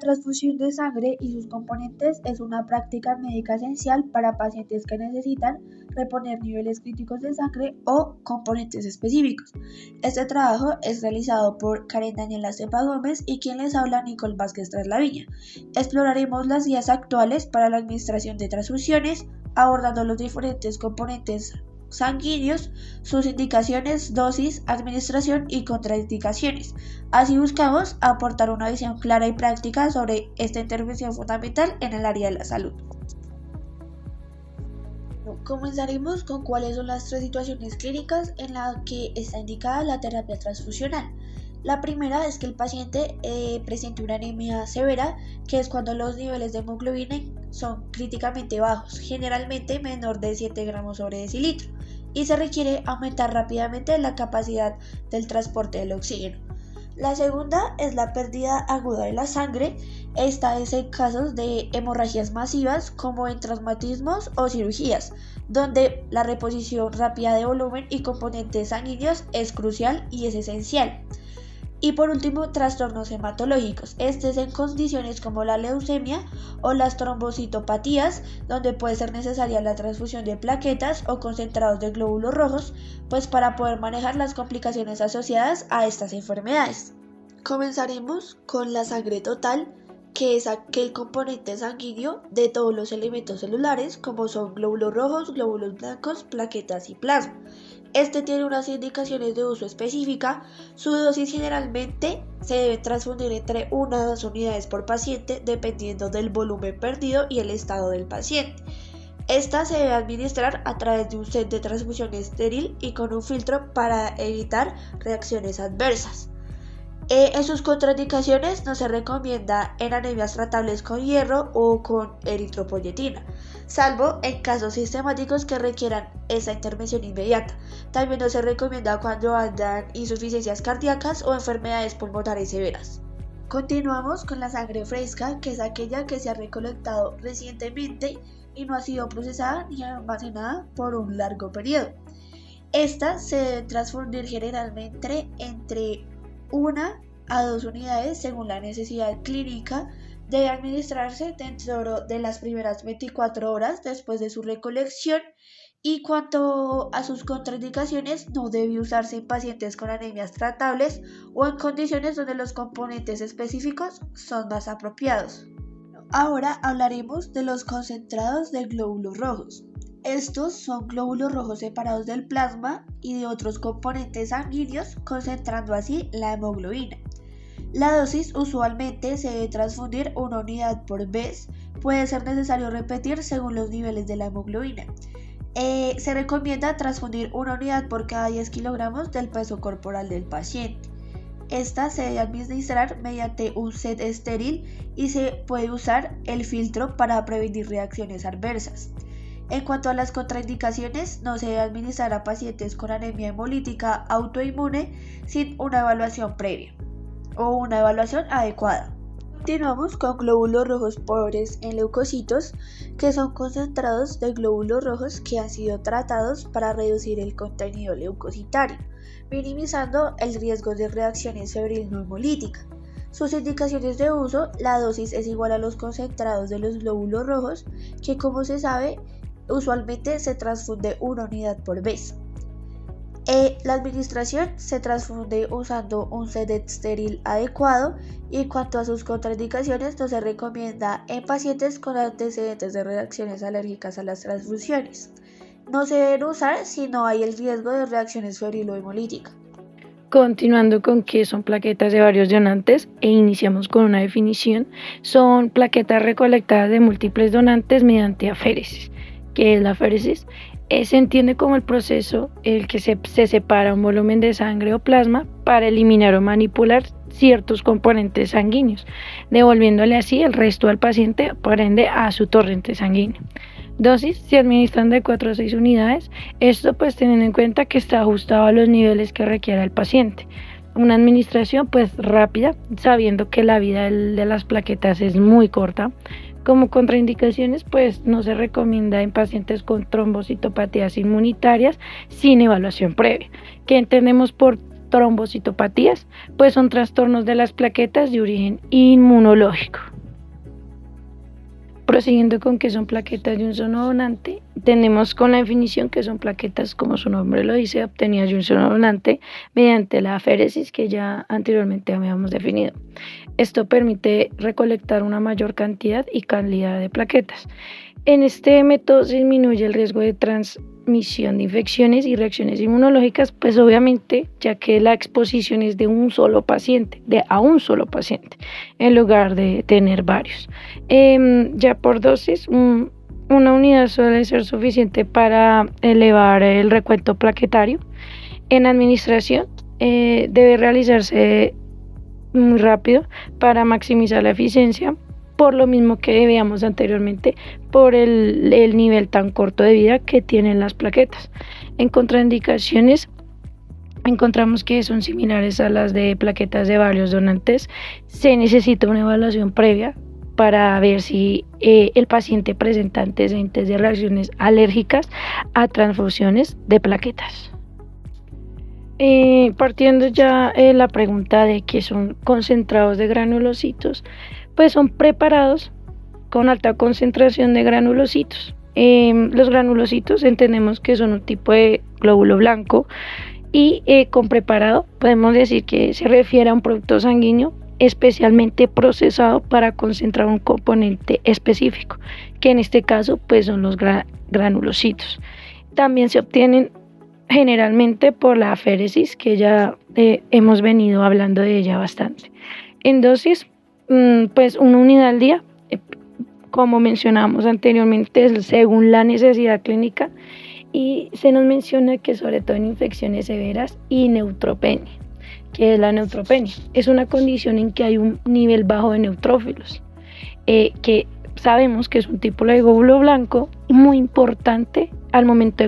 transfusión de sangre y sus componentes es una práctica médica esencial para pacientes que necesitan reponer niveles críticos de sangre o componentes específicos. Este trabajo es realizado por Karen Daniela Cepa Gómez y quien les habla, Nicole Vázquez Traslaviña. Exploraremos las guías actuales para la administración de transfusiones, abordando los diferentes componentes sanguíneos, sus indicaciones, dosis, administración y contraindicaciones. Así buscamos aportar una visión clara y práctica sobre esta intervención fundamental en el área de la salud. Comenzaremos con cuáles son las 3 situaciones clínicas en las que está indicada la terapia transfusional. La primera es que el paciente presente una anemia severa, que es cuando los niveles de hemoglobina son críticamente bajos, generalmente menor de 7 gramos sobre decilitro, y se requiere aumentar rápidamente la capacidad del transporte del oxígeno. La segunda es la pérdida aguda de la sangre. Esta es en casos de hemorragias masivas como en traumatismos o cirugías, donde la reposición rápida de volumen y componentes sanguíneos es crucial y es esencial. Y por último, trastornos hematológicos. Este es en condiciones como la leucemia o las trombocitopatías, donde puede ser necesaria la transfusión de plaquetas o concentrados de glóbulos rojos, pues para poder manejar las complicaciones asociadas a estas enfermedades. Comenzaremos con la sangre total, que es aquel componente sanguíneo de todos los elementos celulares, como son glóbulos rojos, glóbulos blancos, plaquetas y plasma. Este tiene unas indicaciones de uso específica. Su dosis generalmente se debe transfundir entre 1 a 2 unidades por paciente, dependiendo del volumen perdido y el estado del paciente. Esta se debe administrar a través de un set de transfusión estéril y con un filtro para evitar reacciones adversas. En sus contraindicaciones no se recomienda en anemias tratables con hierro o con eritropoyetina, salvo en casos sistemáticos que requieran esa intervención inmediata. También no se recomienda cuando andan insuficiencias cardíacas o enfermedades pulmonares severas. Continuamos con la sangre fresca, que es aquella que se ha recolectado recientemente y no ha sido procesada ni almacenada por un largo periodo. Esta se debe transfundir generalmente entre 1 a 2 unidades según la necesidad clínica. Debe administrarse dentro de las primeras 24 horas después de su recolección, y cuanto a sus contraindicaciones, no debe usarse en pacientes con anemias tratables o en condiciones donde los componentes específicos son más apropiados. Ahora hablaremos de los concentrados de glóbulos rojos. Estos son glóbulos rojos separados del plasma y de otros componentes sanguíneos, concentrando así la hemoglobina. La dosis usualmente se debe transfundir 1 unidad por vez. Puede ser necesario repetir según los niveles de la hemoglobina. Se recomienda transfundir 1 unidad por cada 10 kilogramos del peso corporal del paciente. Esta se debe administrar mediante un set estéril y se puede usar el filtro para prevenir reacciones adversas. En cuanto a las contraindicaciones, no se debe administrar a pacientes con anemia hemolítica autoinmune sin una evaluación previa o una evaluación adecuada. Continuamos con glóbulos rojos pobres en leucocitos, que son concentrados de glóbulos rojos que han sido tratados para reducir el contenido leucocitario, minimizando el riesgo de reacciones febril no hemolítica. Sus indicaciones de uso: la dosis es igual a los concentrados de los glóbulos rojos, que como se sabe, usualmente se transfunde 1 unidad por vez. La administración se transfunde usando un set estéril adecuado, y en cuanto a sus contraindicaciones, no se recomienda en pacientes con antecedentes de reacciones alérgicas a las transfusiones. No se deben usar si no hay el riesgo de reacciones febril o hemolítica. Continuando con qué son plaquetas de varios donantes, iniciamos con una definición. Son plaquetas recolectadas de múltiples donantes mediante aféresis. ¿Qué es la aféresis? Se entiende como el proceso en el que se separa un volumen de sangre o plasma para eliminar o manipular ciertos componentes sanguíneos, devolviéndole así el resto al paciente, por ende a su torrente sanguíneo. Dosis: se administran de 4 a 6 unidades, esto pues teniendo en cuenta que está ajustado a los niveles que requiera el paciente. Una administración pues rápida, sabiendo que la vida de las plaquetas es muy corta. Como contraindicaciones, pues no se recomienda en pacientes con trombocitopatías inmunitarias sin evaluación previa. ¿Qué entendemos por trombocitopatías? Pues son trastornos de las plaquetas de origen inmunológico. Prosiguiendo con qué son plaquetas de un solo donante, tenemos con la definición que son plaquetas, como su nombre lo dice, obtenidas de un solo donante mediante la aféresis que ya anteriormente habíamos definido. Esto permite recolectar una mayor cantidad y calidad de plaquetas. En este método se disminuye el riesgo de transmisión de infecciones y reacciones inmunológicas, pues obviamente, ya que la exposición es de un solo paciente, a un solo paciente, en lugar de tener varios. Ya por dosis, una unidad suele ser suficiente para elevar el recuento plaquetario. En administración, debe realizarse muy rápido para maximizar la eficiencia, por lo mismo que veíamos anteriormente, por el nivel tan corto de vida que tienen las plaquetas. En contraindicaciones, encontramos que son similares a las de plaquetas de varios donantes. Se necesita una evaluación previa para ver si el paciente presenta antecedentes de reacciones alérgicas a transfusiones de plaquetas. Partiendo ya la pregunta de qué son concentrados de granulocitos, pues son preparados con alta concentración de granulocitos. Los granulocitos entendemos que son un tipo de glóbulo blanco y con preparado podemos decir que se refiere a un producto sanguíneo especialmente procesado para concentrar un componente específico, que en este caso pues son los granulocitos. También se obtienen generalmente por la aféresis, que ya hemos venido hablando de ella bastante. En dosis, pues una unidad al día, como mencionamos anteriormente, es según la necesidad clínica, y se nos menciona que sobre todo en infecciones severas y neutropenia. ¿Qué es la neutropenia? Es una condición en que hay un nivel bajo de neutrófilos, que sabemos que es un tipo de glóbulo blanco muy importante al momento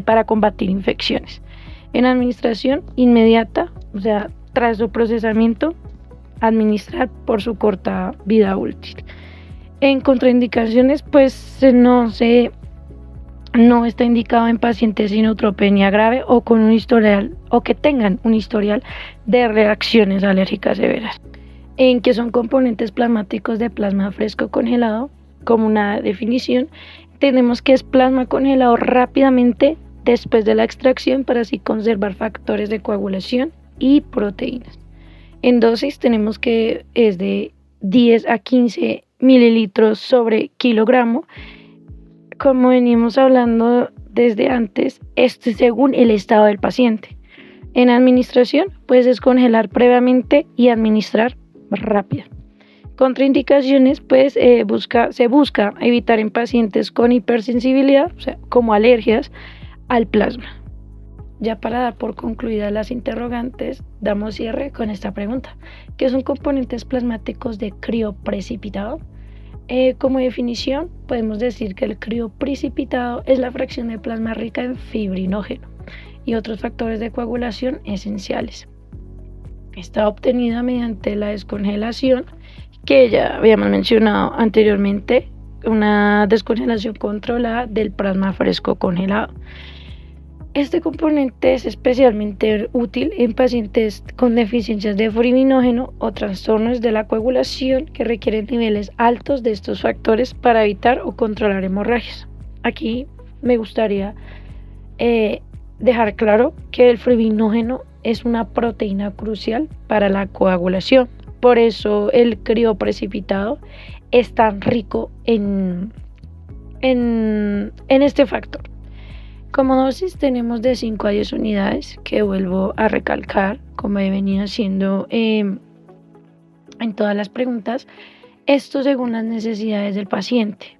para combatir infecciones. En administración inmediata, o sea, tras su procesamiento, administrar por su corta vida útil. En contraindicaciones, pues no está indicado en pacientes sin neutropenia grave o con un historial o que tengan un historial de reacciones alérgicas severas. En que son componentes plasmáticos de plasma fresco congelado, como una definición, tenemos que es plasma congelado rápidamente después de la extracción para así conservar factores de coagulación y proteínas. En dosis tenemos que es de 10 a 15 mililitros sobre kilogramo. Como venimos hablando desde antes, esto es según el estado del paciente. En administración, pues es congelar previamente y administrar rápida. Contraindicaciones, pues se busca evitar en pacientes con hipersensibilidad, o sea, como alergias al plasma. Ya para dar por concluidas las interrogantes, damos cierre con esta pregunta: ¿qué son componentes plasmáticos de crioprecipitado? Como definición, podemos decir que el crioprecipitado es la fracción de plasma rica en fibrinógeno y otros factores de coagulación esenciales. Está obtenida mediante la descongelación, que ya habíamos mencionado anteriormente, una descongelación controlada del plasma fresco congelado. Este componente es especialmente útil en pacientes con deficiencias de fibrinógeno o trastornos de la coagulación que requieren niveles altos de estos factores para evitar o controlar hemorragias. Aquí me gustaría dejar claro que el fibrinógeno es una proteína crucial para la coagulación. Por eso el crioprecipitado es tan rico en este factor. Como dosis tenemos de 5 a 10 unidades, que vuelvo a recalcar, como he venido haciendo en todas las preguntas, esto según las necesidades del paciente.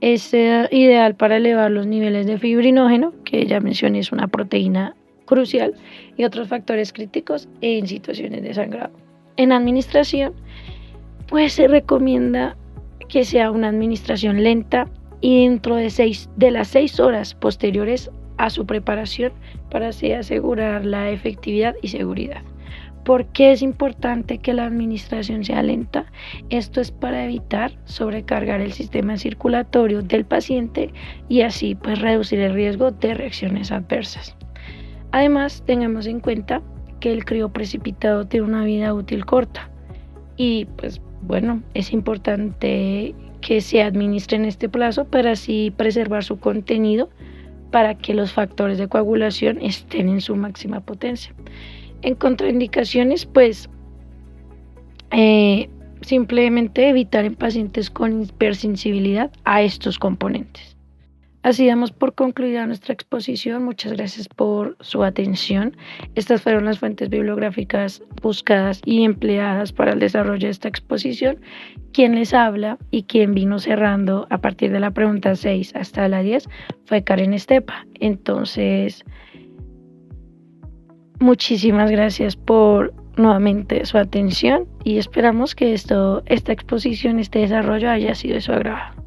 Es ideal para elevar los niveles de fibrinógeno, que ya mencioné es una proteína crucial, y otros factores críticos en situaciones de sangrado. En administración, pues se recomienda que sea una administración lenta y dentro de las 6 horas posteriores a su preparación, para así asegurar la efectividad y seguridad. ¿Por qué es importante que la administración sea lenta? Esto es para evitar sobrecargar el sistema circulatorio del paciente y así pues reducir el riesgo de reacciones adversas. Además, tengamos en cuenta que el crioprecipitado tiene una vida útil corta y pues bueno, es importante que se administre en este plazo para así preservar su contenido para que los factores de coagulación estén en su máxima potencia. En contraindicaciones, pues simplemente evitar en pacientes con hipersensibilidad a estos componentes. Así damos por concluida nuestra exposición. Muchas gracias por su atención. Estas fueron las fuentes bibliográficas buscadas y empleadas para el desarrollo de esta exposición. Quien les habla y quien vino cerrando a partir de la pregunta 6 hasta la 10 fue Karen Estepa. Entonces, muchísimas gracias por nuevamente su atención y esperamos que esta exposición, este desarrollo haya sido de su agrado.